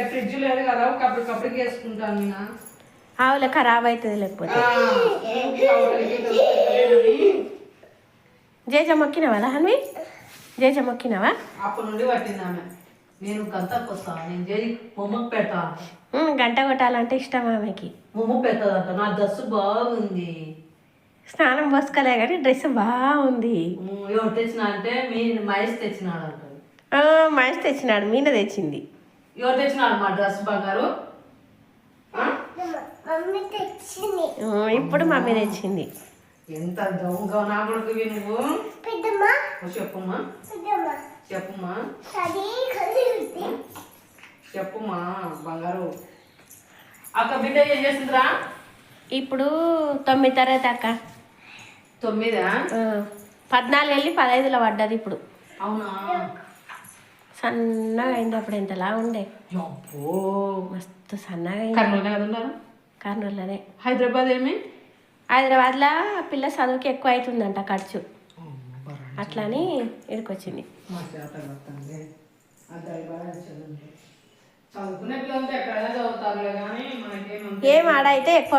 Fridge లేదు కదా కప్పటికి వేసుకుంటాను నేను. ఆవులే ఖరాబ్ అవుతుంది లేకపోతే. జేజ మొక్కినవా హన్వి? జేజ మొక్కినవా? అప్పటి నుండి పట్టింది ఆమె. నేను గంట కొత్తా, నేను చేసి బొమ్మకు పెడతా. గంట కొట్టాలంటే ఇష్టం ఆమెకి. బొమ్మకు పెడతాదంట. నా డ్రెస్ బాగుంది. స్నానం పోసుకోలే కానీ డ్రెస్ బాగుంది. ఎవరు తెచ్చినా అంటే మహేష్ తెచ్చినాడు అంటారు. మహేష్ తెచ్చినాడు, మీన తెచ్చింది. ఎవరు తెచ్చినాడు మా డ్రెస్ బంగారు? ఇప్పుడు మమ్మీ తెచ్చింది. ఎంత దొంగ నా కొడుకువి నువ్వు. చెప్పమ్మా చెప్పమ్మా చెప్పుమా బంగారు. అక్క బిడ్డ ఏం చేస్తుందిరా? ఇప్పుడు 9 తరగతి అక్క. 9? 14 వెళ్ళి 15లో పడ్డది ఇప్పుడు. అవునా? సన్నగా అయింది. అప్పుడు ఎంతలా ఉండే, మస్తు సన్నగా అయింది. కర్నూలునే కదా ఉన్నారు? కర్నూలులోనే. హైదరాబాద్ ఏమి? హైదరాబాద్లో పిల్ల చదువుకి ఎక్కువ అవుతుందంట ఖర్చు, అట్లని ఇక్కడికి వచ్చింది. చదువుకునే పిల్లలతో ఎక్కడైనా చదువుతారులే కానీ మనకేమంటే ఏం ఆడైతే ఎక్కువ